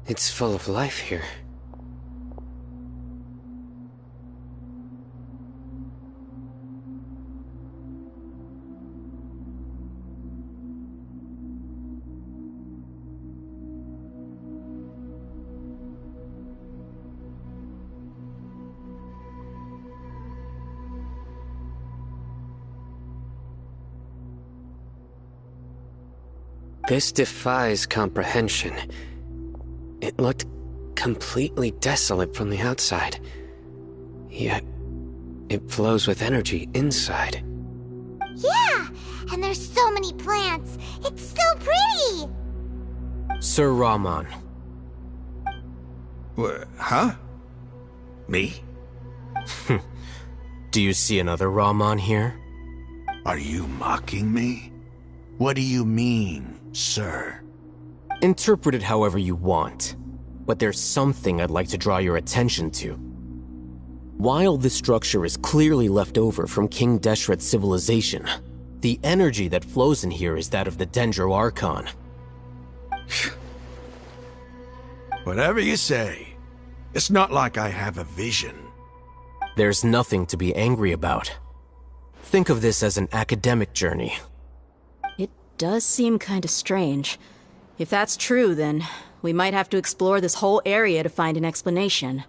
It's full of life here. This defies comprehension. It looked completely desolate from the outside. Yet, it flows with energy inside. Yeah! And there's so many plants! It's so pretty! Sir Rahman. Huh? Me? Do you see another Rahman here? Are you mocking me? What do you mean, sir? Interpret it however you want, but there's something I'd like to draw your attention to. While this structure is clearly left over from King Deshret's civilization, the energy that flows in here is that of the Dendro Archon. Whatever you say. It's not like I have a vision. There's nothing to be angry about. Think of this as an academic journey. It does seem kinda strange. If that's true, then we might have to explore this whole area to find an explanation.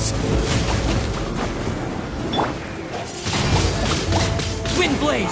Blaze! Wind Blade!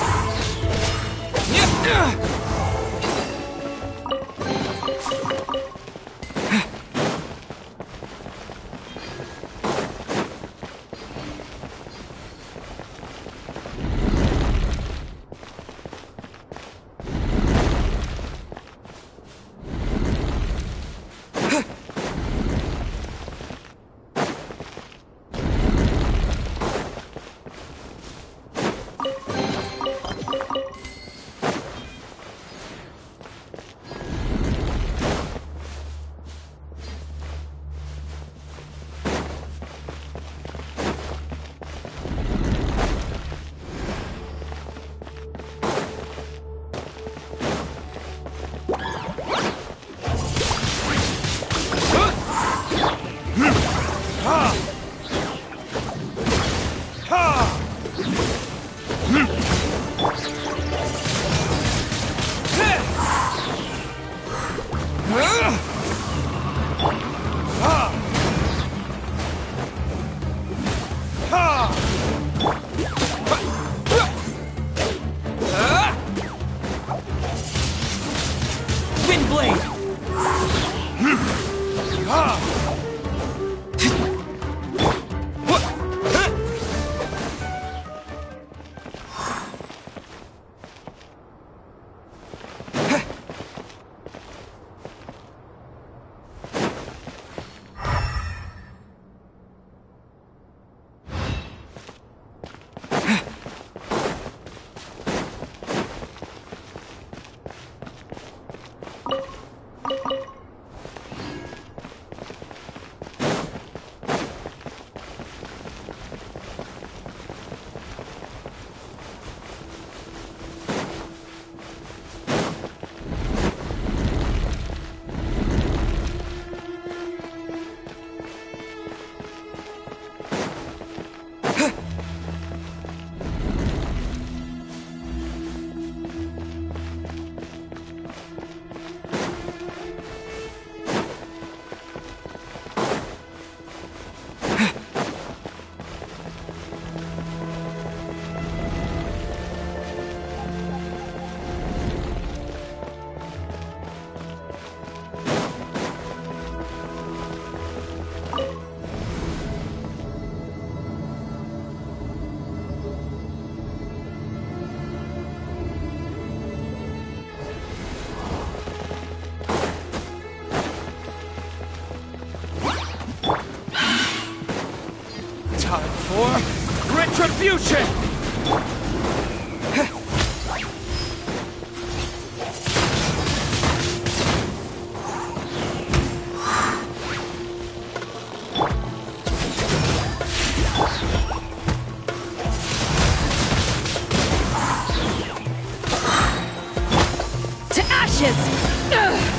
Wind Blade! Time for retribution! To ashes! Ugh.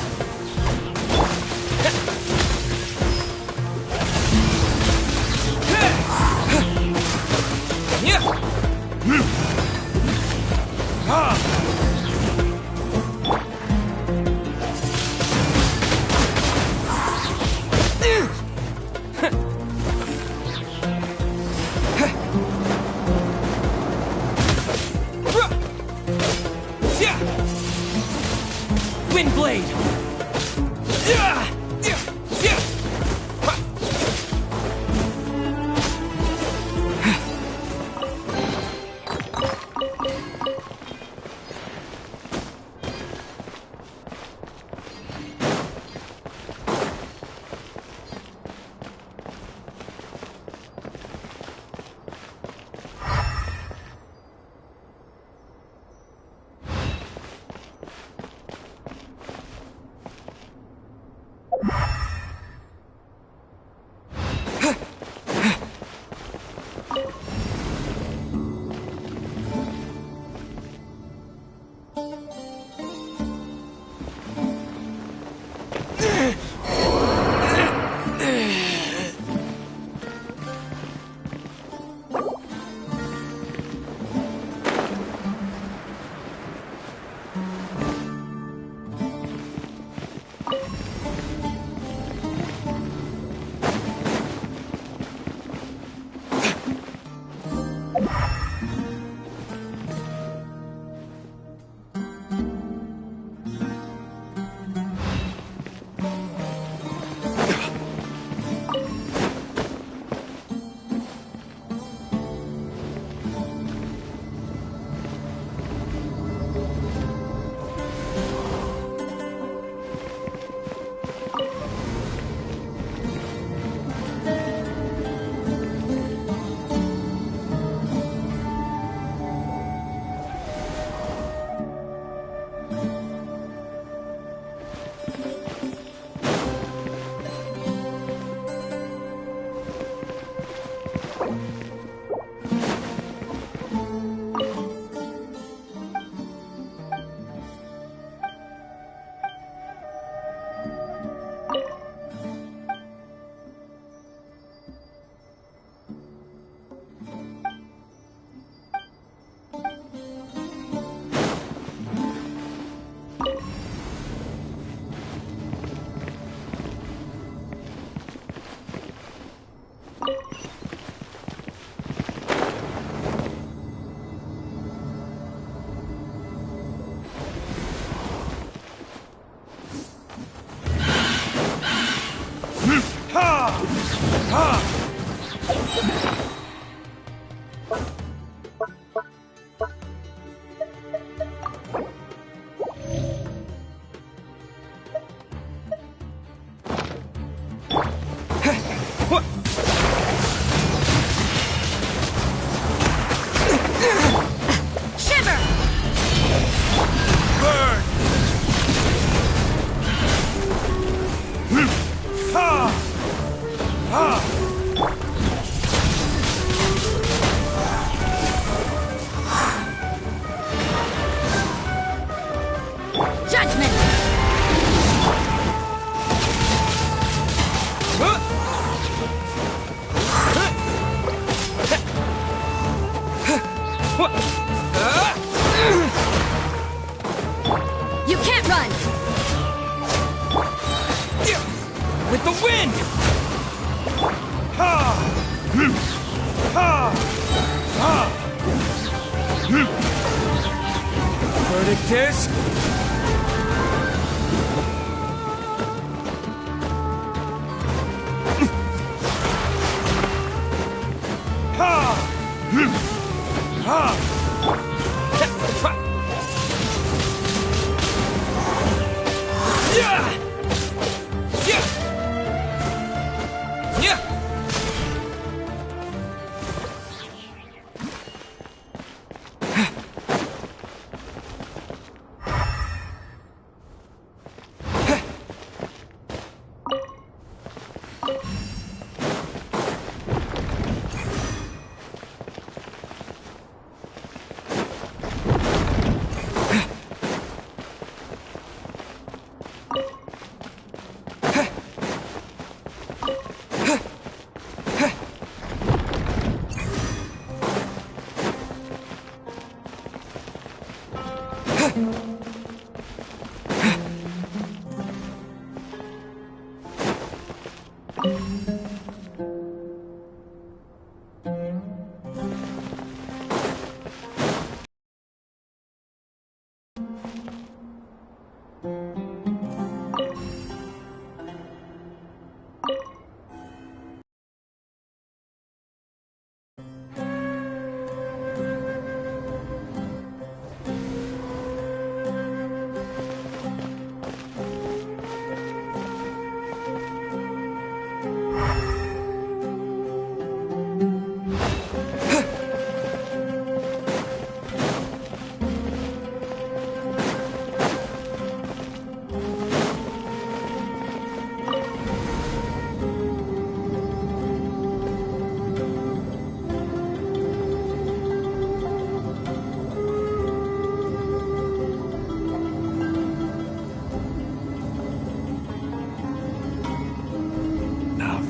You can't run! With the wind! Verdict is...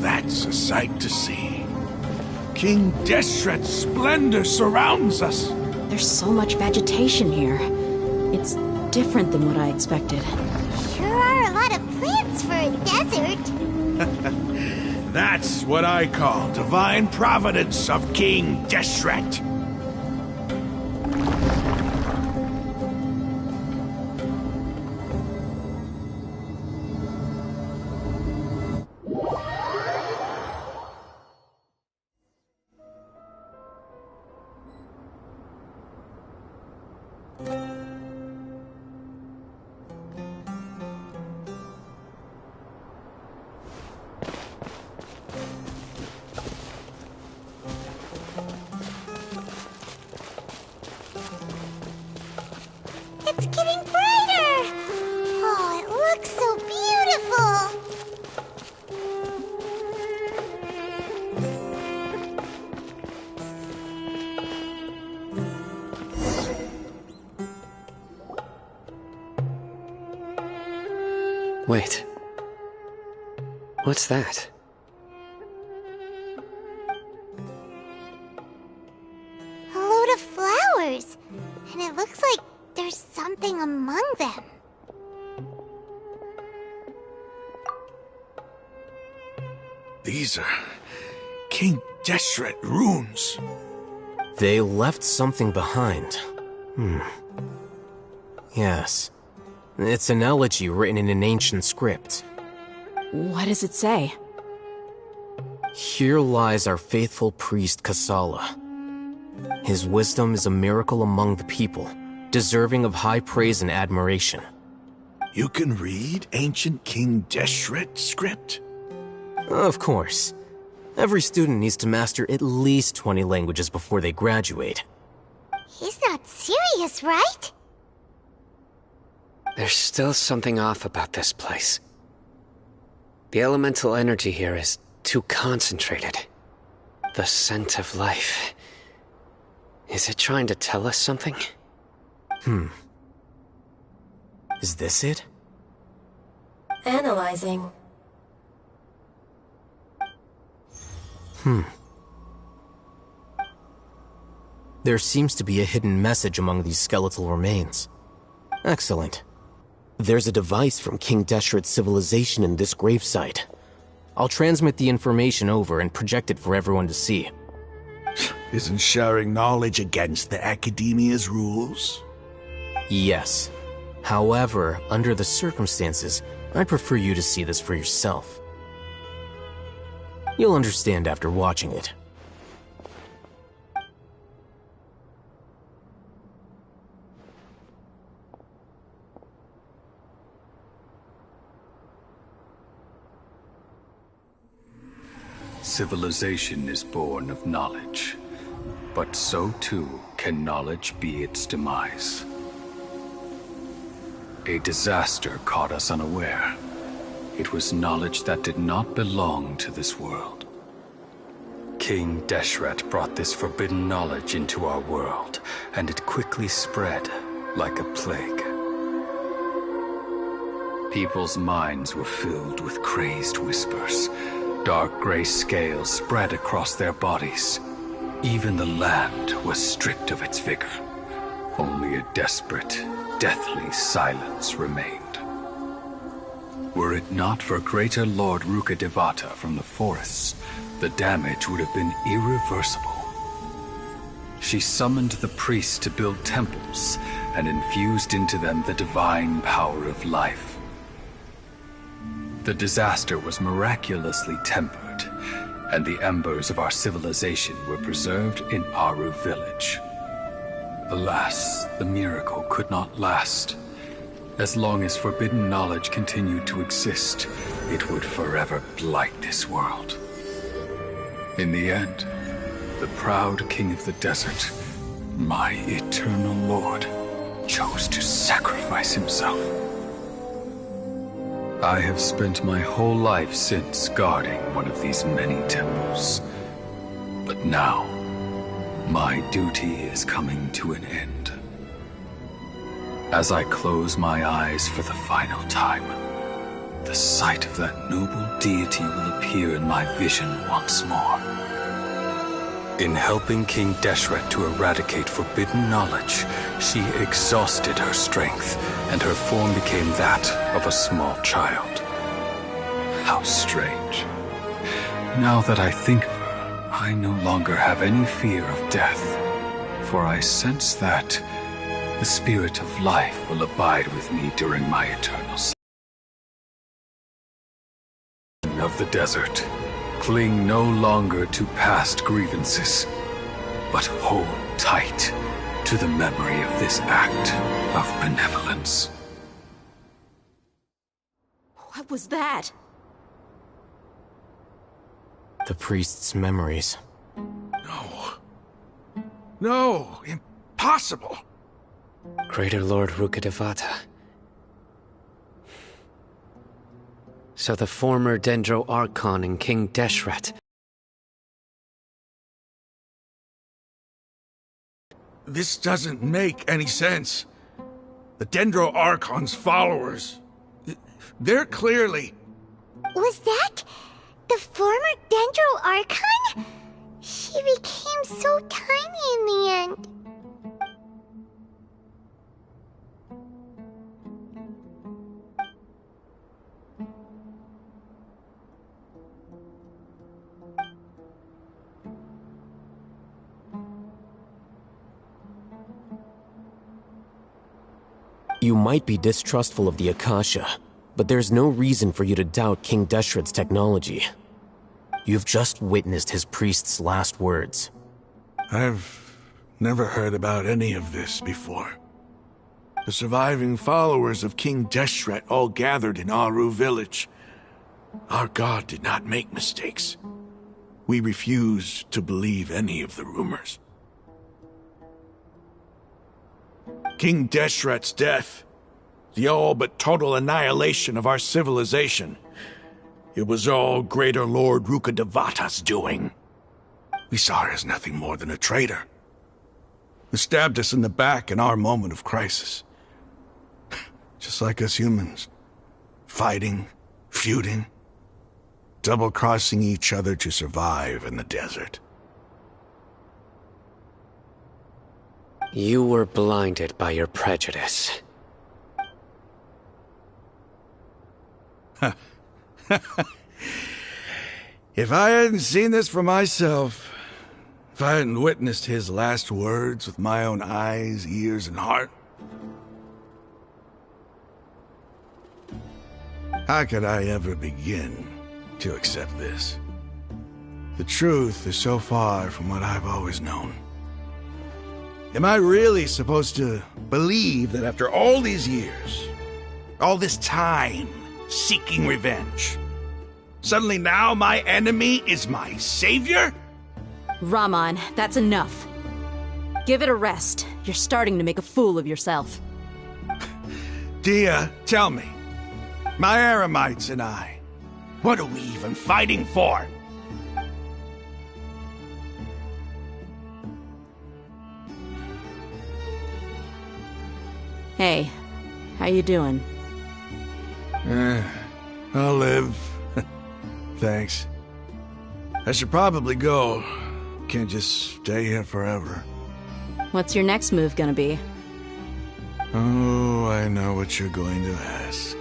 That's a sight to see. King Deshret's splendor surrounds us. There's so much vegetation here. It's different than what I expected. Sure are a lot of plants for a desert. That's what I call divine providence of King Deshret. Wait. What's that? A load of flowers. And it looks like there's something among them. These are King Deshret runes. They left something behind. Yes. It's an elegy written in an ancient script. What does it say? Here lies our faithful priest Kasala. His wisdom is a miracle among the people, deserving of high praise and admiration. You can read ancient King Deshret script? Of course. Every student needs to master at least 20 languages before they graduate. He's not serious, right? There's still something off about this place. The elemental energy here is too concentrated. The scent of life. Is it trying to tell us something? Is this it? Analyzing. There seems to be a hidden message among these skeletal remains. Excellent. There's a device from King Deshret's civilization in this gravesite. I'll transmit the information over and project it for everyone to see. Isn't sharing knowledge against the Academia's rules? Yes. However, under the circumstances, I'd prefer you to see this for yourself. You'll understand after watching it. Civilization is born of knowledge, but so too can knowledge be its demise. A disaster caught us unaware. It was knowledge that did not belong to this world. King Deshret brought this forbidden knowledge into our world, and it quickly spread like a plague. People's minds were filled with crazed whispers. Dark gray scales spread across their bodies. Even the land was stripped of its vigor. Only a desperate, deathly silence remained. Were it not for Greater Lord Rukkhadevata from the forests, the damage would have been irreversible. She summoned the priests to build temples and infused into them the divine power of life. The disaster was miraculously tempered, and the embers of our civilization were preserved in Aru village. Alas, the miracle could not last. As long as forbidden knowledge continued to exist, it would forever blight this world. In the end, the proud king of the desert, my eternal lord, chose to sacrifice himself. I have spent my whole life since guarding one of these many temples. But now, my duty is coming to an end. As I close my eyes for the final time, the sight of that noble deity will appear in my vision once more. In helping King Deshret to eradicate forbidden knowledge, she exhausted her strength, and her form became that of a small child. How strange. Now that I think of her, I no longer have any fear of death, for I sense that the spirit of life will abide with me during my eternal sleep. Of the desert, cling no longer to past grievances, but hold tight to the memory of this act of benevolence. What was that? The priest's memories. No. No, impossible. Greater Lord Rukkhadevata. So the former Dendro Archon and King Deshret. This doesn't make any sense. The Dendro Archon's followers... They're clearly... Was that the former Dendro Archon? She became so tiny in the end. You might be distrustful of the Akasha, but there's no reason for you to doubt King Deshret's technology. You've just witnessed his priest's last words. I've never heard about any of this before. The surviving followers of King Deshret all gathered in Aru village. Our god did not make mistakes. We refuse to believe any of the rumors. King Deshret's death, the all but total annihilation of our civilization, it was all Greater Lord Rukkhadevata's doing. We saw her as nothing more than a traitor, who stabbed us in the back in our moment of crisis. Just like us humans, fighting, feuding, double-crossing each other to survive in the desert. You were blinded by your prejudice. If I hadn't seen this for myself, if I hadn't witnessed his last words with my own eyes, ears, and heart, how could I ever begin to accept this? The truth is so far from what I've always known. Am I really supposed to believe that after all these years, all this time seeking revenge, suddenly now my enemy is my savior? Raman, that's enough. Give it a rest. You're starting to make a fool of yourself. Dia, tell me, my Eremites and I, what are we even fighting for? Hey, how you doing? I'll live. Thanks. I should probably go. Can't just stay here forever. What's your next move gonna be? Oh, I know what you're going to ask.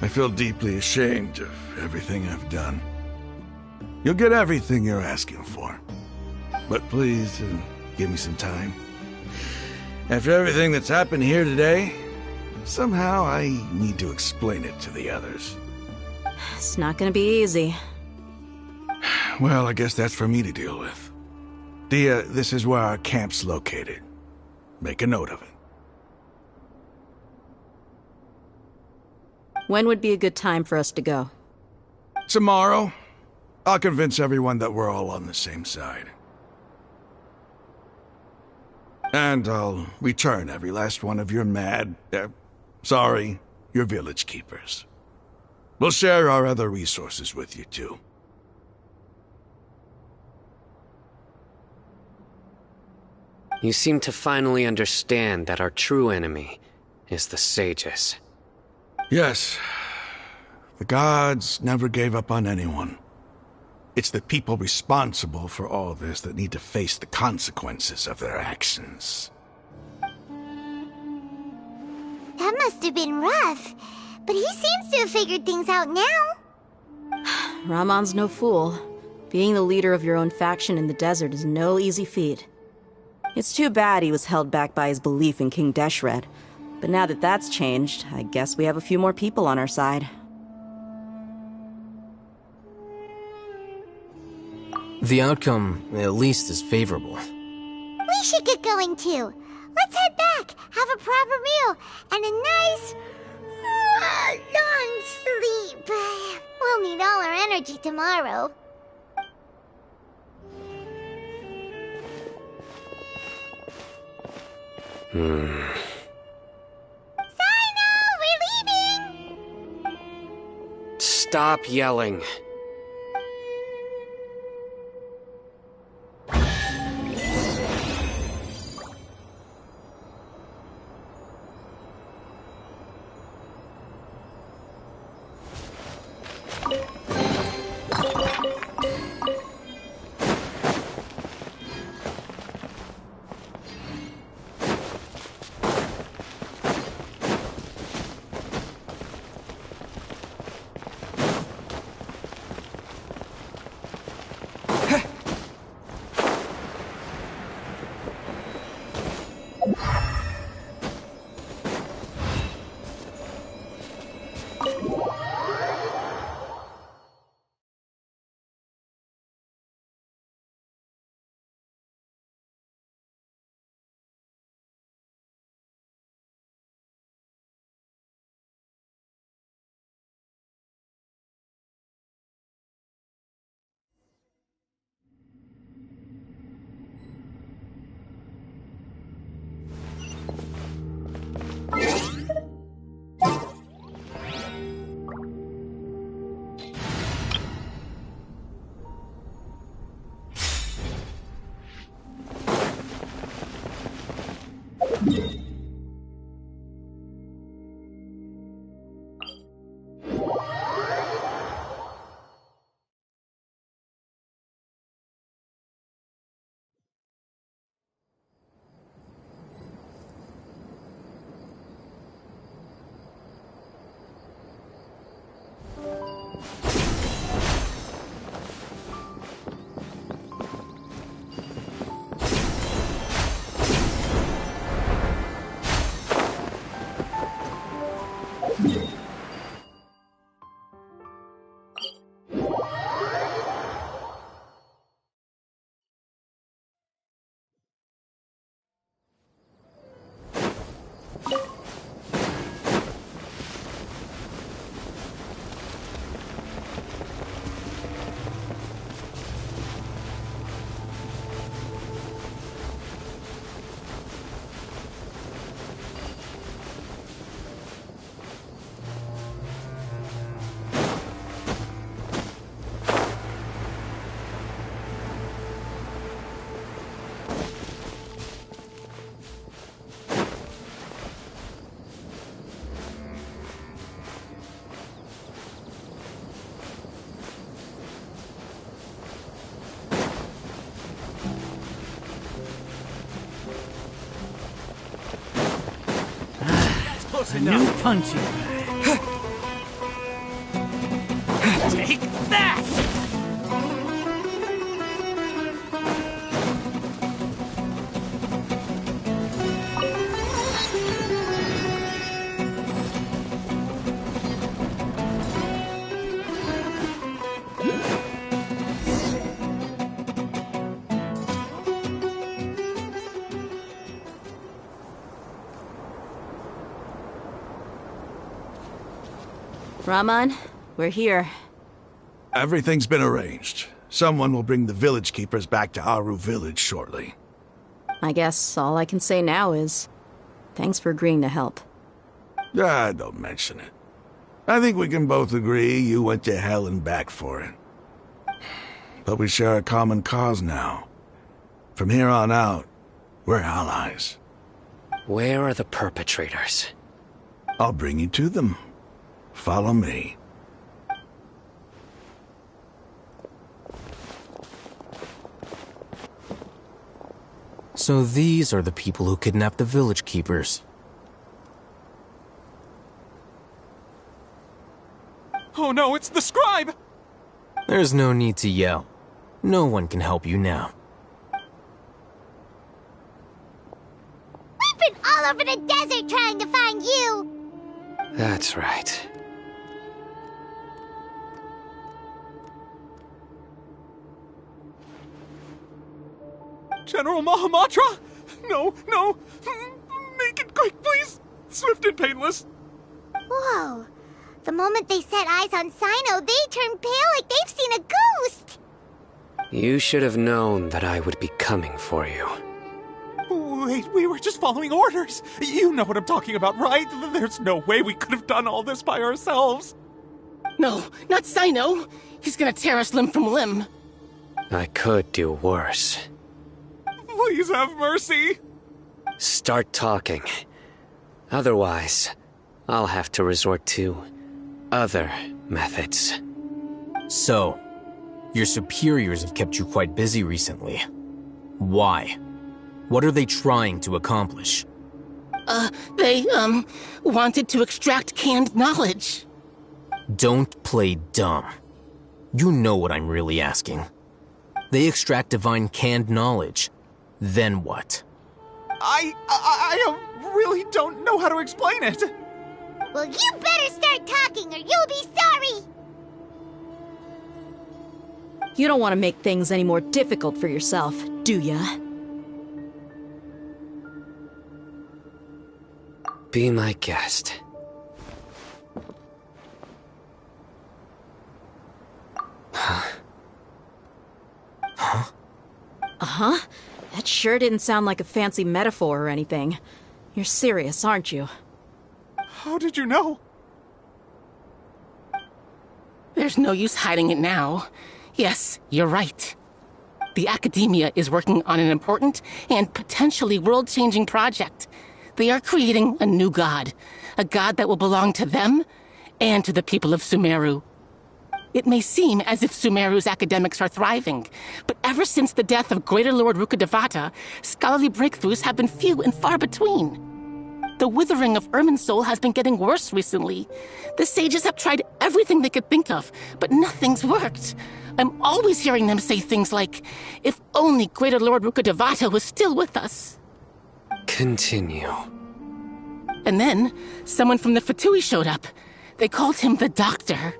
I feel deeply ashamed of everything I've done. You'll get everything you're asking for. But please, give me some time. After everything that's happened here today, somehow I need to explain it to the others. It's not gonna be easy. Well, I guess that's for me to deal with. Dia, this is where our camp's located. Make a note of it. When would be a good time for us to go? Tomorrow, I'll convince everyone that we're all on the same side. And I'll return every last one of your your village keepers. We'll share our other resources with you, too. You seem to finally understand that our true enemy is the sages. Yes. The gods never gave up on anyone. It's the people responsible for all this that need to face the consequences of their actions. That must have been rough, but he seems to have figured things out now. Raman's no fool. Being the leader of your own faction in the desert is no easy feat. It's too bad he was held back by his belief in King Deshret. But now that that's changed, I guess we have a few more people on our side. The outcome, at least, is favorable. We should get going too. Let's head back, have a proper meal, and a nice, long sleep. We'll need all our energy tomorrow. Sino, we're leaving! Stop yelling. A new punching bag. Take that! Raman, we're here. Everything's been arranged. Someone will bring the village keepers back to Aru village shortly. I guess all I can say now is thanks for agreeing to help. Don't mention it. I think we can both agree you went to hell and back for it. But we share a common cause now. From here on out, we're allies. Where are the perpetrators? I'll bring you to them. Follow me. So these are the people who kidnapped the village keepers. Oh no, it's the scribe! There's no need to yell. No one can help you now. We've been all over the desert trying to find you! That's right. General Mahamatra? No, no! Make it quick, please! Swift and painless! Whoa. The moment they set eyes on Sino, they turn pale like they've seen a ghost! You should have known that I would be coming for you. Wait, we were just following orders! You know what I'm talking about, right? There's no way we could have done all this by ourselves! No, not Sino! He's gonna tear us limb from limb! I could do worse. Please have mercy! Start talking. Otherwise, I'll have to resort to other methods. So, your superiors have kept you quite busy recently. Why? What are they trying to accomplish? They, wanted to extract canned knowledge. Don't play dumb. You know what I'm really asking. They extract divine canned knowledge. Then what? I really don't know how to explain it! Well, you better start talking or you'll be sorry! You don't want to make things any more difficult for yourself, do ya? Be my guest. Uh-huh. That sure didn't sound like a fancy metaphor or anything. You're serious, aren't you? How did you know? There's no use hiding it now. Yes, you're right. The Academia is working on an important and potentially world-changing project. They are creating a new god. A god that will belong to them and to the people of Sumeru. It may seem as if Sumeru's academics are thriving, but ever since the death of Greater Lord Rukkhadevata, scholarly breakthroughs have been few and far between. The withering of Irminsul has been getting worse recently. The sages have tried everything they could think of, but nothing's worked. I'm always hearing them say things like, if only Greater Lord Rukkhadevata was still with us. Continue. And then, someone from the Fatui showed up. They called him the Doctor.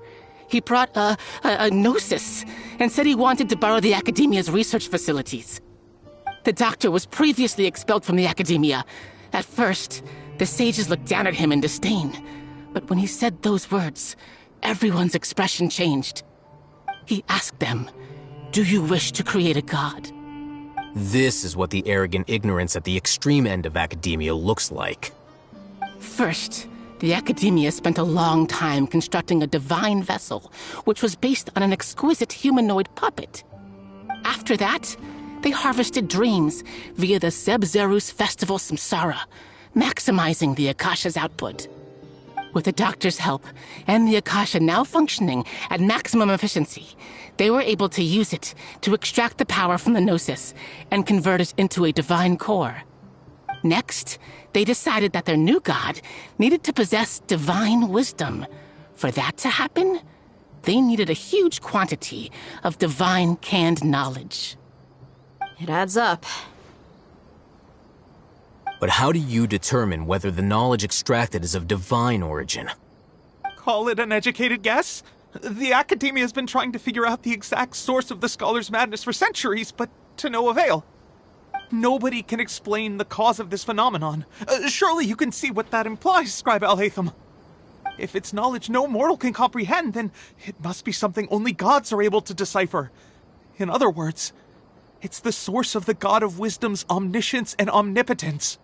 He brought a gnosis and said he wanted to borrow the Academia's research facilities. The Doctor was previously expelled from the Academia. At first, the sages looked down at him in disdain. But when he said those words, everyone's expression changed. He asked them, "Do you wish to create a god?" This is what the arrogant ignorance at the extreme end of academia looks like. First, the Academia spent a long time constructing a divine vessel, which was based on an exquisite humanoid puppet. After that, they harvested dreams via the Zeb-Zerus Festival Samsara, maximizing the Akasha's output. With the Doctor's help, and the Akasha now functioning at maximum efficiency, they were able to use it to extract the power from the Gnosis and convert it into a divine core. Next, they decided that their new god needed to possess divine wisdom. For that to happen, they needed a huge quantity of divine canned knowledge. It adds up. But how do you determine whether the knowledge extracted is of divine origin? Call it an educated guess? The Academia has been trying to figure out the exact source of the scholar's madness for centuries, but to no avail. Nobody can explain the cause of this phenomenon. Surely you can see what that implies, Scribe Alhaitham. If it's knowledge no mortal can comprehend, then it must be something only gods are able to decipher. In other words, it's the source of the God of Wisdom's omniscience and omnipotence.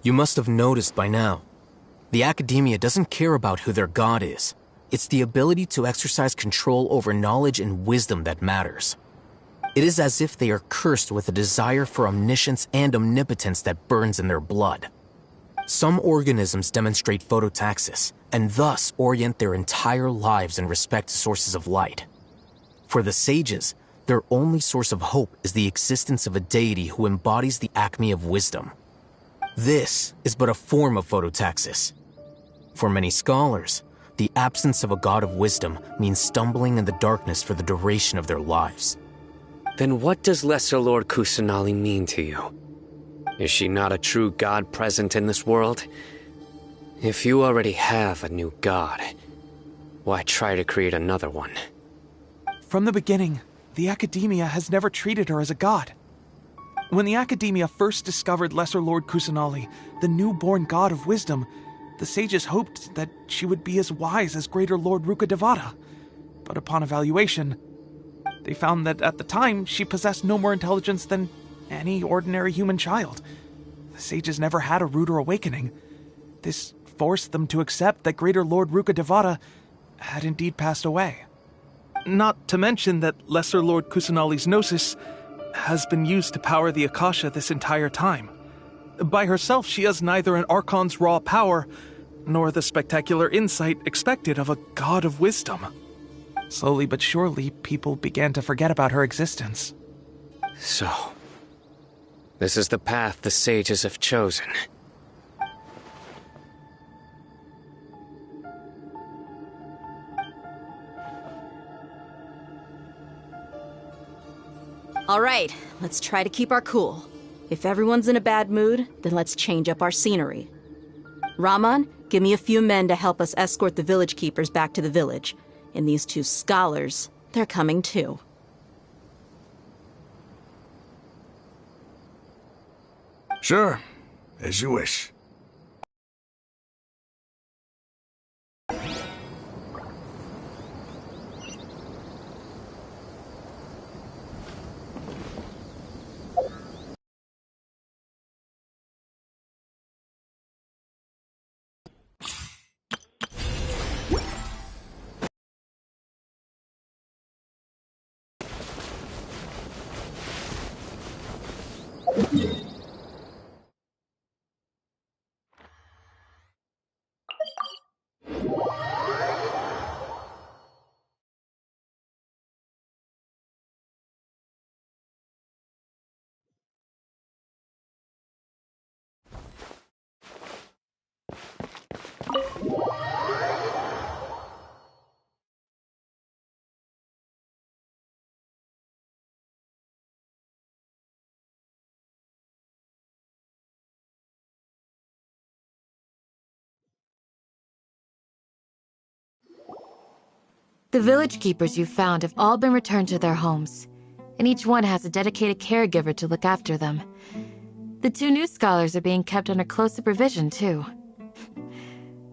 You must have noticed by now. The Academia doesn't care about who their god is. It's the ability to exercise control over knowledge and wisdom that matters. It is as if they are cursed with a desire for omniscience and omnipotence that burns in their blood. Some organisms demonstrate phototaxis, and thus orient their entire lives in respect to sources of light. For the sages, their only source of hope is the existence of a deity who embodies the acme of wisdom. This is but a form of phototaxis. For many scholars, the absence of a god of wisdom means stumbling in the darkness for the duration of their lives. Then what does Lesser Lord Kusanali mean to you? Is she not a true god present in this world? If you already have a new god, why try to create another one? From the beginning, the Academia has never treated her as a god. When the Academia first discovered Lesser Lord Kusanali, the newborn god of wisdom, the sages hoped that she would be as wise as Greater Lord Rukkhadevata. But upon evaluation, they found that at the time she possessed no more intelligence than any ordinary human child. The sages never had a ruder awakening. This forced them to accept that Greater Lord Rukkhadevata had indeed passed away. Not to mention that Lesser Lord Kusanali's gnosis has been used to power the Akasha this entire time. By herself, she has neither an Archon's raw power, nor the spectacular insight expected of a god of wisdom. Slowly but surely, people began to forget about her existence. So, this is the path the sages have chosen. All right, let's try to keep our cool. If everyone's in a bad mood, then let's change up our scenery. Raman, give me a few men to help us escort the village keepers back to the village. And these two scholars, they're coming too. Sure, as you wish. The village keepers you found have all been returned to their homes, and each one has a dedicated caregiver to look after them. The 2 new scholars are being kept under close supervision, too.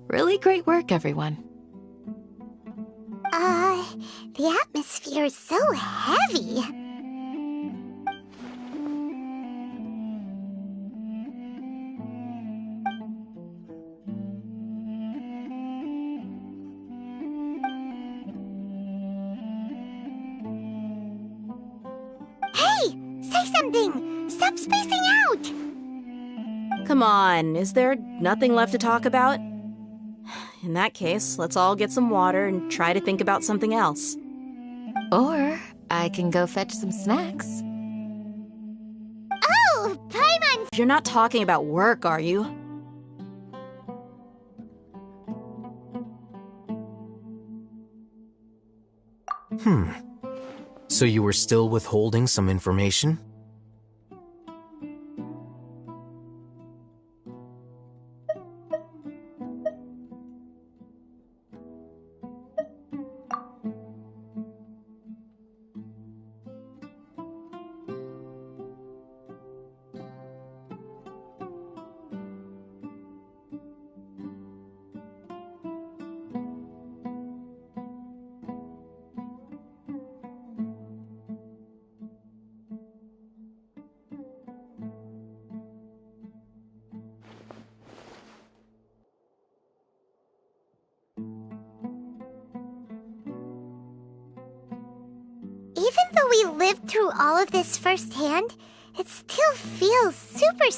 Really great work, everyone. The atmosphere is so heavy. Say something! Stop spacing out! Come on, is there nothing left to talk about? In that case, let's all get some water and try to think about something else. Or I can go fetch some snacks. Oh, Paimon! You're not talking about work, are you? So you were still withholding some information? Even though we lived through all of this firsthand, it still feels super